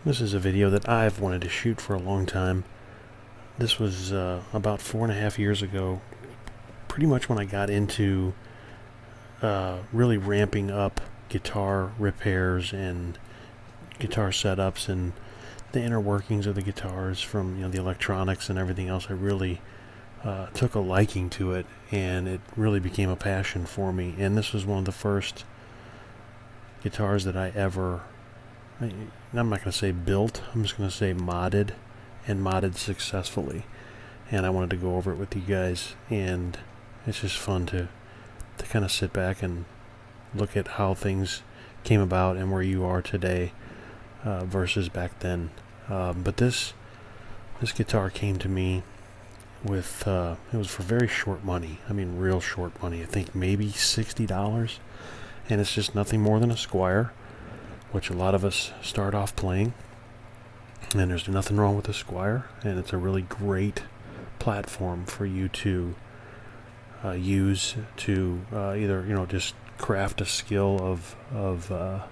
This is a video that I've wanted to shoot for a long time. This was about 4.5 years ago, pretty much when I got into really ramping up guitar repairs and guitar setups and the inner workings of the guitars, from the electronics and everything else. I really took a liking to it, and it really became a passion for me. And this was one of the first guitars that I ever, I'm not going to say built, I'm just going to say modded, and modded successfully. And I wanted to go over it with you guys, and it's just fun to kind of sit back and look at how things came about and where you are today versus back then. But this guitar came to me with it was for very short money. I mean, real short money. I think maybe $60, and it's just nothing more than a Squier, which a lot of us start off playing. And there's nothing wrong with a Squier, and it's a really great platform for you to use to either just craft a skill of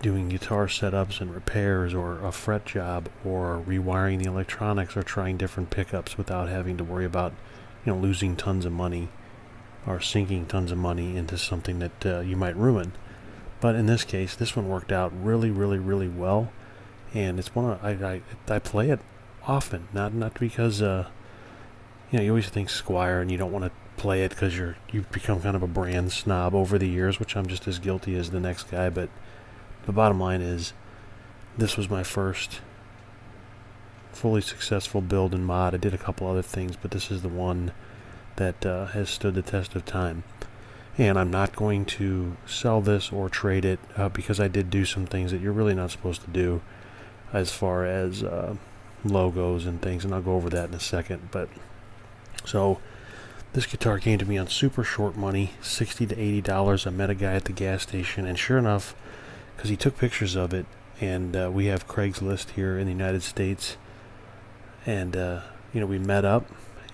doing guitar setups and repairs, or a fret job, or rewiring the electronics, or trying different pickups without having to worry about losing tons of money or sinking tons of money into something that you might ruin. But in this case, this one worked out really, really, really well, and it's one of, I play it often, not because you always think Squier and you don't want to play it because you've become kind of a brand snob over the years, which I'm just as guilty as the next guy. But the bottom line is, this was my first fully successful build and mod. I did a couple other things, but this is the one that has stood the test of time. And I'm not going to sell this or trade it because I did do some things that you're really not supposed to do as far as logos and things, and I'll go over that in a second. But so this guitar came to me on super short money, $60 to $80. I met a guy at the gas station, and sure enough, because he took pictures of it, and we have Craigslist here in the United States, and we met up,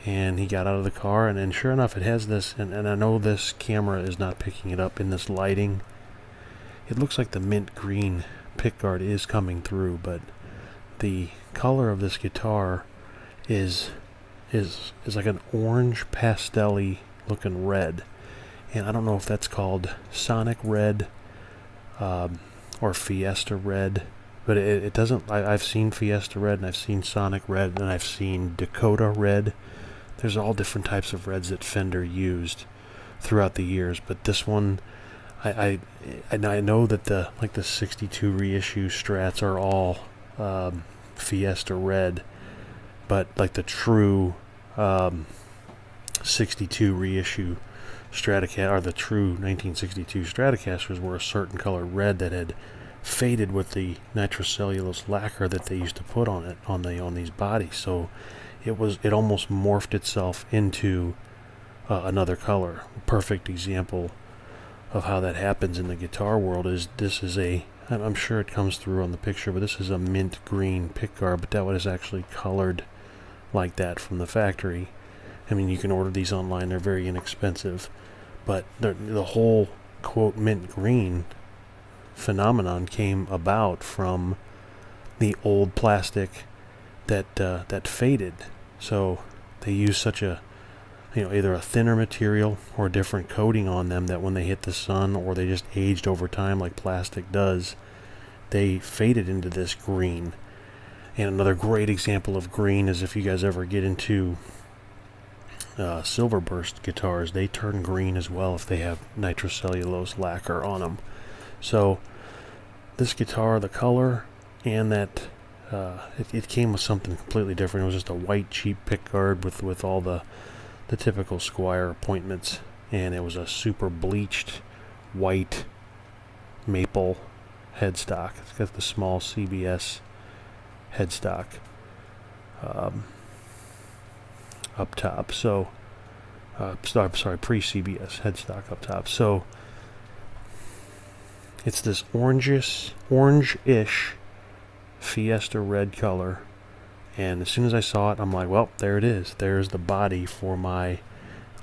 and he got out of the car, and then sure enough, it has this, and I know this camera is not picking it up in this lighting. It looks like the mint green pickguard is coming through, but the color of this guitar is like an orange pastel-y looking red, and I don't know if that's called Sonic Red or Fiesta Red, but it doesn't. I've seen Fiesta Red, and I've seen Sonic Red, and I've seen Dakota Red. There's all different types of reds that Fender used throughout the years, but this one, I know that the 62 reissue Strats are all Fiesta Red, but like the true 62 reissue Stratocaster, or the true 1962 Stratocasters, were a certain color red that had faded with the nitrocellulose lacquer that they used to put on it on these bodies. So it almost morphed itself into another color. A perfect example of how that happens in the guitar world is, this is I'm sure it comes through on the picture, but this is a mint green pickguard, but that one is actually colored like that from the factory. I mean, you can order these online, they're very inexpensive, but the whole quote mint green phenomenon came about from the old plastic that faded. So they use such a either a thinner material or a different coating on them, that when they hit the sun, or they just aged over time like plastic does, they faded into this green. And another great example of green is, if you guys ever get into Silverburst guitars, they turn green as well if they have nitrocellulose lacquer on them. So this guitar, the color, and that it came with something completely different. It was just a white cheap pickguard with all the typical Squier appointments, and it was a super bleached white maple headstock. It's got the small CBS headstock up top. So sorry, pre-CBS headstock up top. So it's this orange-ish Fiesta red color, and as soon as I saw it, I'm like, well, there it is. There's the body for my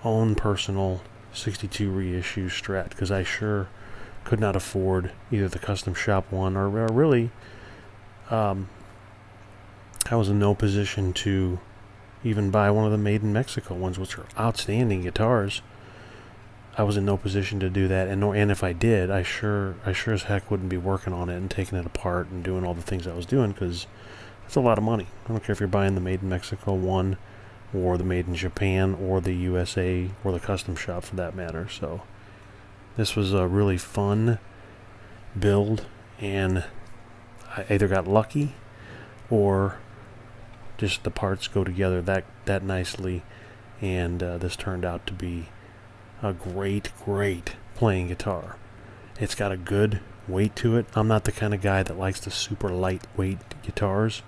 own personal 62 reissue Strat, because I sure could not afford either the Custom Shop one, or really I was in no position to even buy one of the made in Mexico ones, which are outstanding guitars. I was in no position to do that, and if I did, I sure as heck wouldn't be working on it and taking it apart and doing all the things I was doing, because it's a lot of money. I don't care if you're buying the made in Mexico one, or the made in Japan, or the USA, or the Custom Shop for that matter. So this was a really fun build, and I either got lucky or just the parts go together that nicely, and this turned out to be a great playing guitar. It's got a good weight to it. I'm not the kind of guy that likes the super lightweight guitars.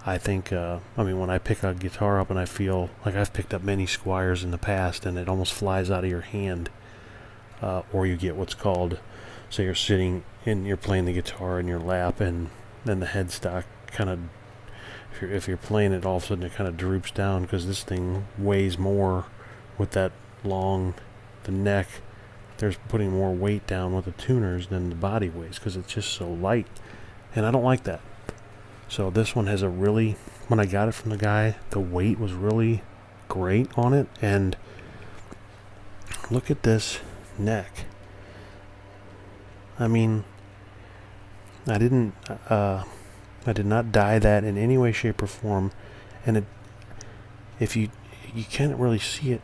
I think, when I pick a guitar up and I feel like I've picked up many Squiers in the past and it almost flies out of your hand, or you get what's called, say you're sitting and you're playing the guitar in your lap, and then the headstock kind of, if you're playing it, all of a sudden it kind of droops down, because this thing weighs more with that long, the neck. There's putting more weight down with the tuners than the body weighs, because it's just so light, and I don't like that. So this one has a really, when I got it from the guy, the weight was really great on it, and look at this neck. I mean, I did not dye that in any way, shape, or form, and if you can't really see it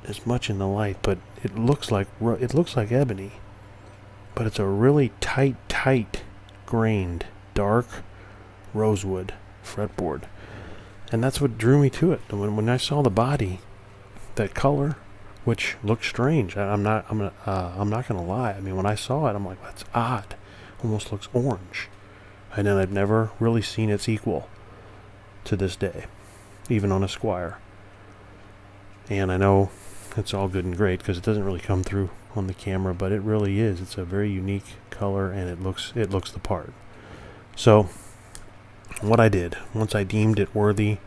as much in the light, but it looks like ebony, but it's a really tight grained dark rosewood fretboard, and that's what drew me to it. When I saw the body, that color, which looked strange, I'm not gonna lie. I mean, when I saw it, I'm like, that's odd. Almost looks orange, and then I've never really seen its equal to this day, even on a Squier. And I know it's all good and great because it doesn't really come through on the camera, but it really is. It's a very unique color, and it looks the part. So what I did, once I deemed it worthy,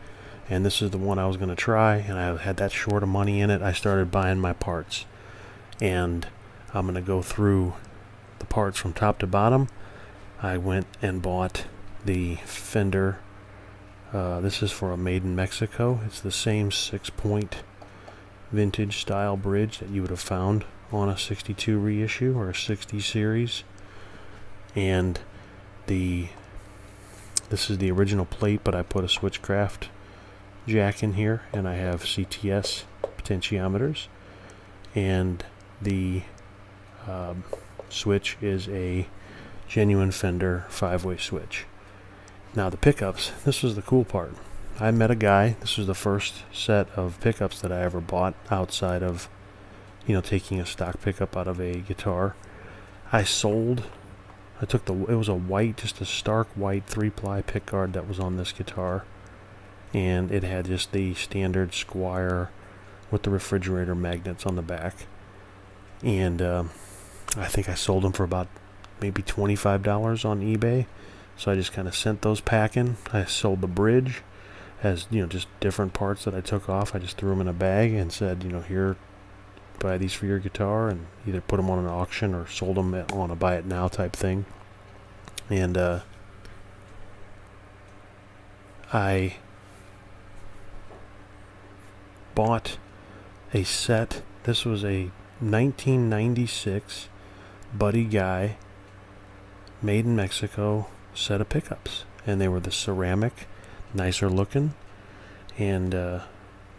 and this is the one I was going to try, and I had that short of money in it, I started buying my parts. And I'm going to go through the parts from top to bottom. I went and bought the Fender. This is for a made in Mexico. It's the same 6-point vintage style bridge that you would have found on a 62 reissue or a 60 series. And this is the original plate, but I put a Switchcraft jack in here, and I have CTS potentiometers, and the switch is a genuine Fender 5-way switch. Now the pickups, this was the cool part. I met a guy, this was the first set of pickups that I ever bought outside of, taking a stock pickup out of a guitar. I took it was a white, just a stark white 3-ply pickguard that was on this guitar, and it had just the standard Squier with the refrigerator magnets on the back. And I think I sold them for about maybe $25 on eBay. So I just kind of sent those packing. I sold the bridge as, just different parts that I took off. I just threw them in a bag and said, here, buy these for your guitar, and either put them on an auction or sold them on a buy it now type thing. And I bought a set. This was a 1996 Buddy Guy made in Mexico set of pickups, and they were the ceramic, nicer looking, and there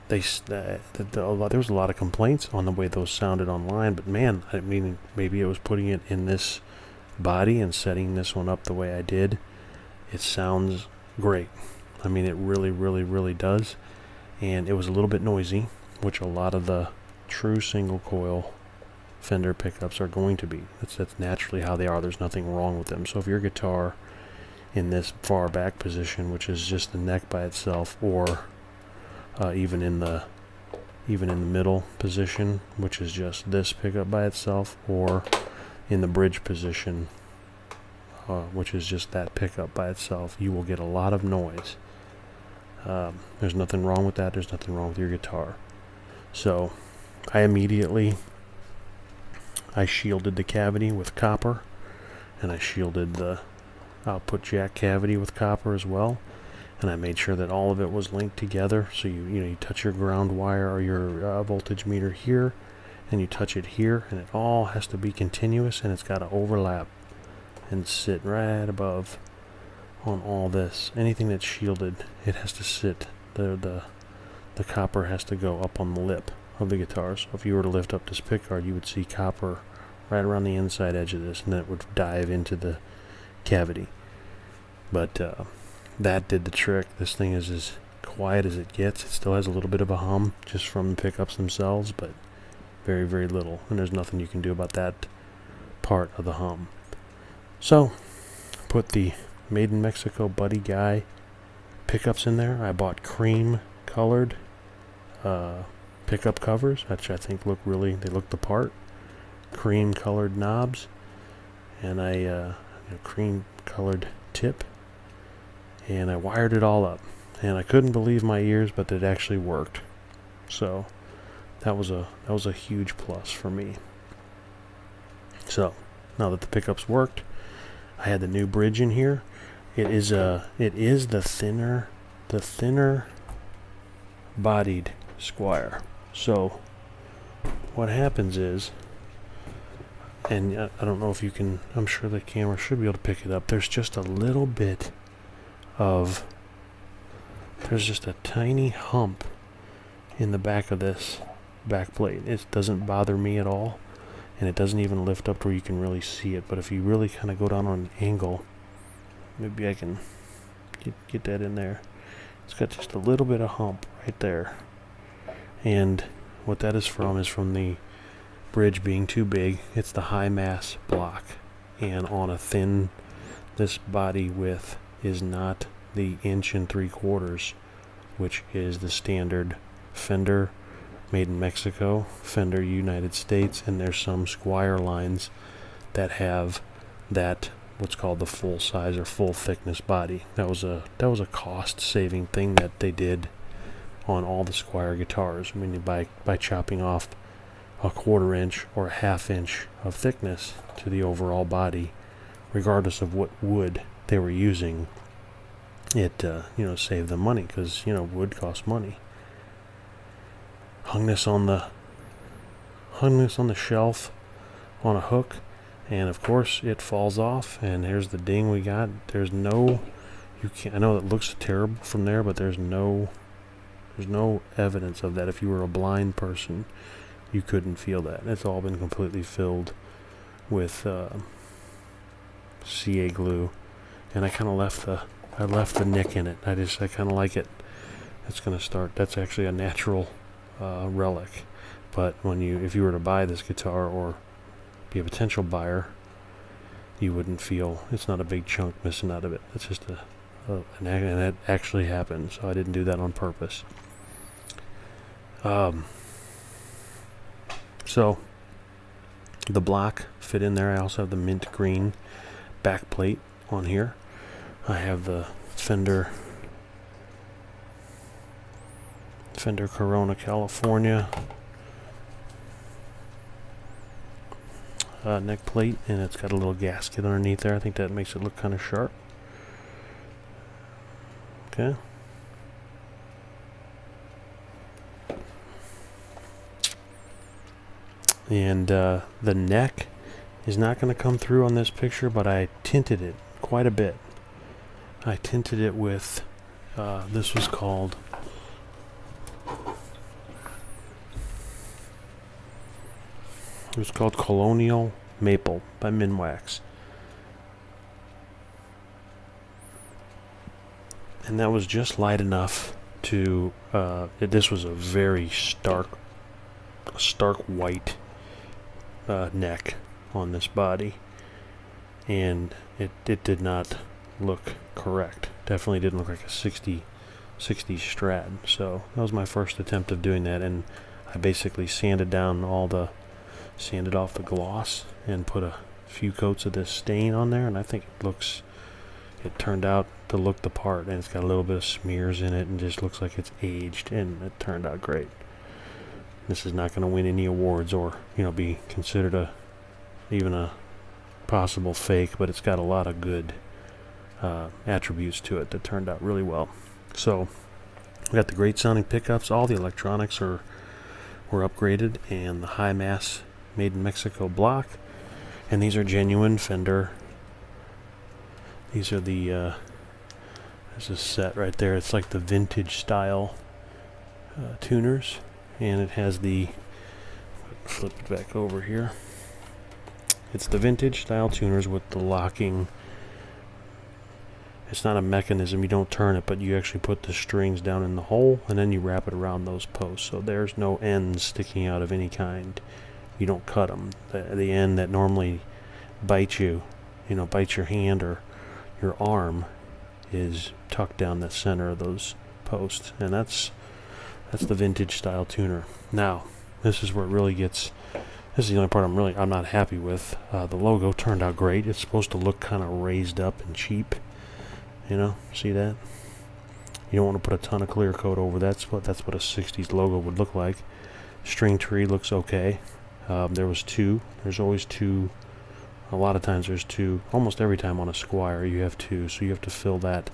was a lot of complaints on the way those sounded online, but man, I mean, maybe it was putting it in this body and setting this one up the way I did. It sounds great. I mean, it really does. And it was a little bit noisy, which a lot of the true single coil Fender pickups are going to be. That's naturally how they are. There's nothing wrong with them. So if your guitar in this far back position, which is just the neck by itself, or even in the middle position, which is just this pickup by itself, or in the bridge position, which is just that pickup by itself, you will get a lot of noise. There's nothing wrong with that. There's nothing wrong with your guitar. So I shielded the cavity with copper, and I shielded the output jack cavity with copper as well, and I made sure that all of it was linked together. So you touch your ground wire or your voltage meter here, and you touch it here, and it all has to be continuous, and it's got to overlap and sit right above on all this. Anything that's shielded, it has to sit. The copper has to go up on the lip of the guitar. So if you were to lift up this pickguard, you would see copper right around the inside edge of this, and then it would dive into the cavity. But that did the trick. This thing is as quiet as it gets. It still has a little bit of a hum just from the pickups themselves, but very, very little, and there's nothing you can do about that part of the hum. So put the Made in Mexico Buddy Guy pickups in there. I bought cream colored pickup covers, which I think look the part. Cream colored knobs, and a cream colored tip, and I wired it all up, and I couldn't believe my ears, but it actually worked. So that was a huge plus for me. So now that the pickups worked, I had the new bridge in here. It is the thinner bodied Squier. So what happens is, and I don't know if you can, I'm sure the camera should be able to pick it up, there's just a little bit of, there's just a tiny hump in the back of this back plate. It doesn't bother me at all, and it doesn't even lift up to where you can really see it. But if you really kind of go down on an angle, maybe I can get that in there. It's got just a little bit of hump right there, and what that is from the bridge being too big. It's the high mass block, and on a thin, this body width is not the 1 3/4, which is the standard Fender Made in Mexico, Fender United States, and there's some Squier lines that have that, what's called the full size or full thickness body. That was a cost saving thing that they did on all the Squier guitars. I mean, by chopping off a 1/4 inch or a 1/2 inch of thickness to the overall body, regardless of what wood they were using, it saved them money, because wood costs money. Hung this on the shelf on a hook, and of course it falls off, and here's the ding we got. There's no, I know it looks terrible from there, but there's no evidence of that. If you were a blind person, you couldn't feel that. It's all been completely filled with CA glue, and I kind of left the nick in it. I kind of like it. It's going to start. That's actually a natural relic. But if you were to buy this guitar or be a potential buyer, you wouldn't feel, it's not a big chunk missing out of it. It's just and that actually happened. So I didn't do that on purpose. So the block fit in there. I also have the mint green back plate on here. I have the Fender Corona, California neck plate, and it's got a little gasket underneath there. I think that makes it look kind of sharp. Okay. And the neck is not going to come through on this picture, but I tinted it quite a bit. I tinted it with, this was called, Colonial Maple by Minwax. And that was just light enough to, this was a very stark white neck on this body, and it did not look correct. Definitely didn't look like a 60 Strat. So that was my first attempt of doing that, and I basically sanded off the gloss and put a few coats of this stain on there, and I think it turned out to look the part, and it's got a little bit of smears in it and just looks like it's aged, and it turned out great. This is not going to win any awards or be considered even a possible fake, but it's got a lot of good attributes to it that turned out really well. So we got the great sounding pickups. All the electronics were upgraded, and the high mass made in Mexico block. And these are genuine Fender. These are the there's a set right there. It's like the vintage style tuners, and it has the, flip it back over here. It's the vintage style tuners with the locking. It's not a mechanism, you don't turn it, but you actually put the strings down in the hole and then you wrap it around those posts. So there's no ends sticking out of any kind. You don't cut them. The end that normally bites you, bites your hand or your arm, is tucked down the center of those posts. And that's the vintage style tuner. Now, this is where it really gets, this is the only part I'm not happy with. The logo turned out great. It's supposed to look kind of raised up and cheap. See that? You don't want to put a ton of clear coat over that. That's what a 60s logo would look like. String tree looks okay. There was two. There's always two. A lot of times there's two. Almost every time on a Squier you have two. So you have to fill that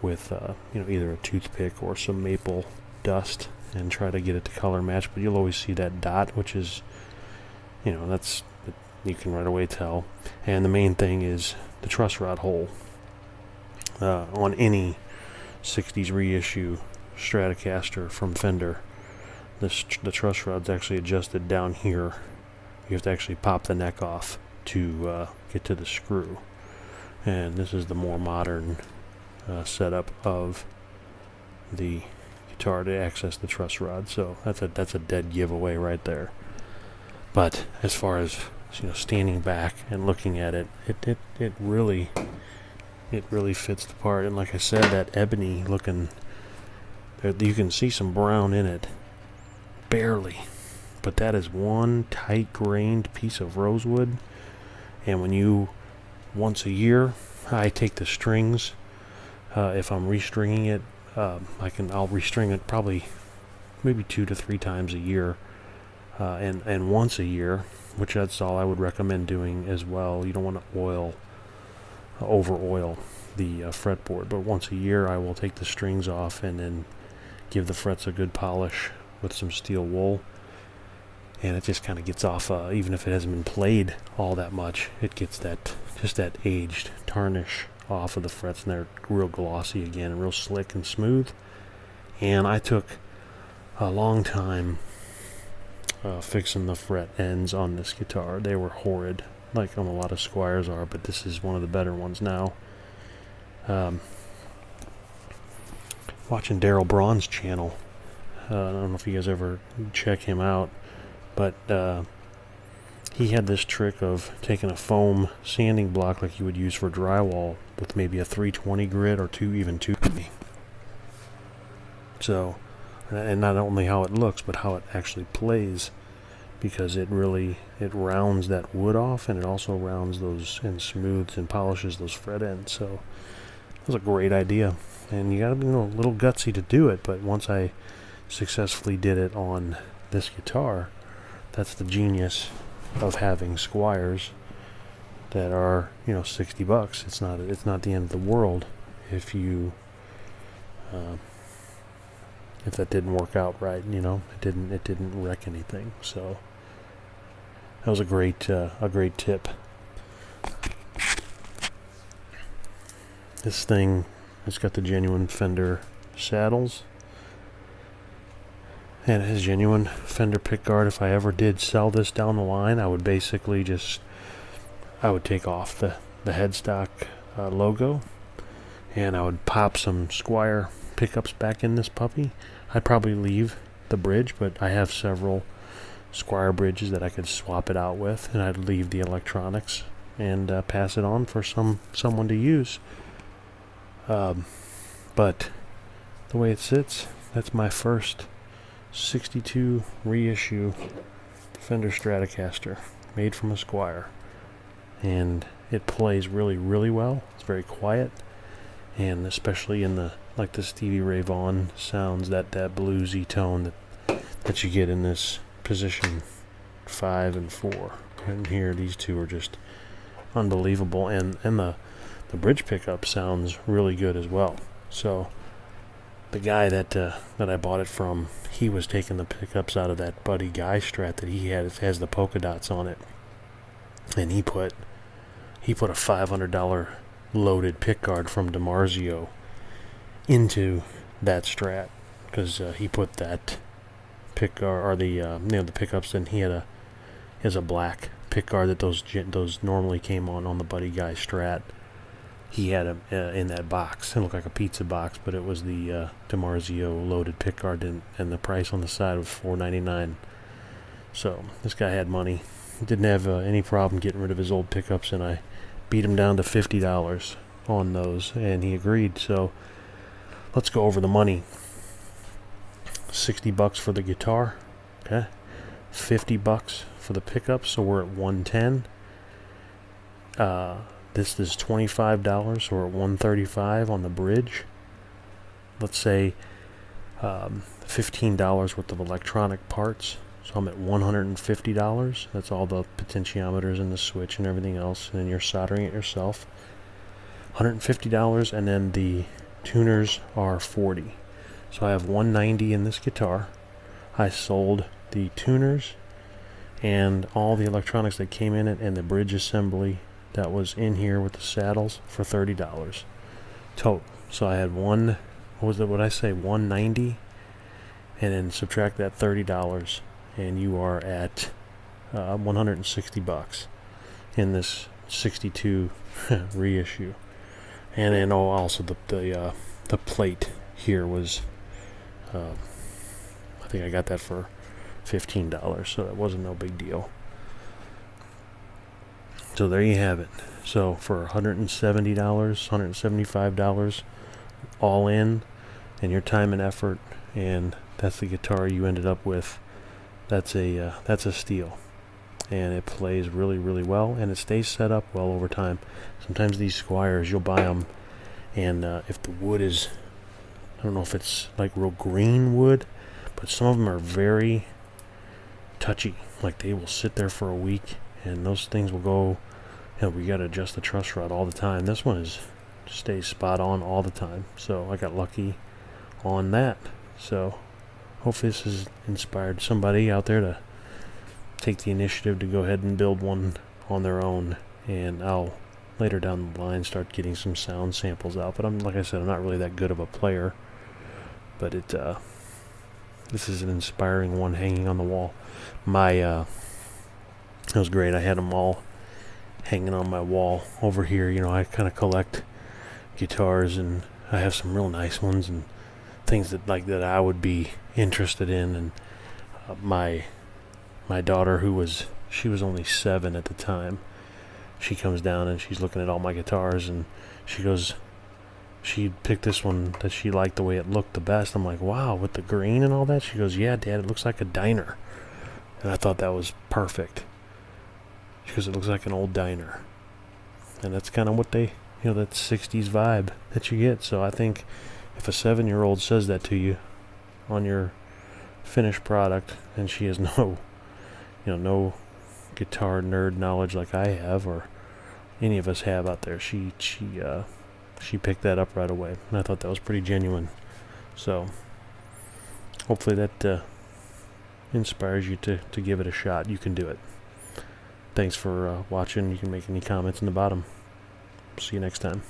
with either a toothpick or some maple dust and try to get it to color match. But you'll always see that dot, which is, that's, you can right away tell. And the main thing is the truss rod hole. On any 60s reissue Stratocaster from Fender, the truss rod's actually adjusted down here. You have to actually pop the neck off to get to the screw. And this is the more modern setup of the guitar to access the truss rod. So that's a dead giveaway right there. But as far as standing back and looking at it, it really fits the part. And like I said, that ebony looking, you can see some brown in it, barely, but that is one tight grained piece of rosewood. And when once a year, I take the strings, if I'm restringing it, I'll restring it probably maybe 2 to 3 times a year, and once a year, which that's all I would recommend doing as well. You don't want to over oil the fretboard, but once a year I will take the strings off and then give the frets a good polish with some steel wool, and it just kind of gets off, even if it hasn't been played all that much, it gets that aged tarnish off of the frets, and they're real glossy again, real slick and smooth. And I took a long time fixing the fret ends on this guitar. They were horrid, like a lot of Squiers are, but this is one of the better ones now. Watching Daryl Braun's channel, I don't know if you guys ever check him out, but he had this trick of taking a foam sanding block like you would use for drywall with maybe a 320 grit or even 250. So, and not only how it looks, but how it actually plays, because it rounds that wood off, and it also rounds those and smooths and polishes those fret ends. So it was a great idea, and you gotta be a little gutsy to do it. But once I successfully did it on this guitar, that's the genius of having Squiers that are $60. It's not the end of the world if that didn't work out right. It didn't wreck anything. So that was a great tip. This thing, it's got the genuine Fender saddles, and it has genuine Fender pickguard. If I ever did sell this down the line, I would basically I would take off the headstock logo, and I would pop some Squier pickups back in this puppy. I'd probably leave the bridge, but I have several Squier bridges that I could swap it out with, and I'd leave the electronics and pass it on for someone to use. But the way it sits, that's my first 62 reissue Fender Stratocaster made from a Squier, and it plays really, really well. It's very quiet, and especially in the Stevie Ray Vaughan sounds, that bluesy tone that you get in this position 5 and 4. And here, these two are just unbelievable, and the the bridge pickup sounds really good as well. So the guy that I bought it from, he was taking the pickups out of that Buddy Guy Strat that he had. It has the polka dots on it, and he put a $500 loaded pickguard from DiMarzio into that Strat, because he put that pickguard, or the pickups, and he has a black pickguard that those normally came on the Buddy Guy Strat. He had him in that box. It looked like a pizza box, but it was the DiMarzio loaded pickguard, and the price on the side was $4.99. So this guy had money. He didn't have any problem getting rid of his old pickups, and I beat him down to $50 on those, and he agreed. So let's go over the money. $60 for the guitar, okay? $50 for the pickup, so we're at $110. This is $25, so we're at $135 on the bridge. Let's say $15 worth of electronic parts, so I'm at $150. That's all the potentiometers and the switch and everything else, and then you're soldering it yourself. $150, and then the tuners are $40. So I have $190 in this guitar. I sold the tuners and all the electronics that came in it, and the bridge assembly that was in here with the saddles, for $30 total. So I had $190, and then subtract that $30, and you are at $160 in this 62 reissue. And then also the plate here was, I think I got that for $15, so that wasn't no big deal. So there you have it. So for $170, $175 all in, and your time and effort, and that's the guitar you ended up with. That's a steal, and it plays really, really well, and it stays set up well over time. Sometimes these Squiers, you'll buy them, and if the wood is, I don't know if it's like real green wood, but some of them are very touchy. Like they will sit there for a week, and those things will go, we got to adjust the truss rod all the time. This one stays spot on all the time, so I got lucky on that. So hopefully this has inspired somebody out there to take the initiative to go ahead and build one on their own, and I'll later down the line start getting some sound samples out. But like I said, I'm not really that good of a player, but this is an inspiring one hanging on the wall. It was great. I had them all hanging on my wall over here. I kind of collect guitars, and I have some real nice ones and things that I would be interested in. And my daughter, she was only 7 at the time, she comes down and she's looking at all my guitars, and she picked this one that she liked the way it looked the best. I'm like, wow, with the green and all that? She goes, yeah, Dad, it looks like a diner. And I thought that was perfect, because it looks like an old diner. And that's kind of what that 60s vibe that you get. So I think if a 7-year-old says that to you on your finished product, and she has no guitar nerd knowledge like I have, or any of us have out there, she picked that up right away, and I thought that was pretty genuine. So hopefully that inspires you to give it a shot. You can do it. Thanks for watching. You can make any comments in the bottom. See you next time.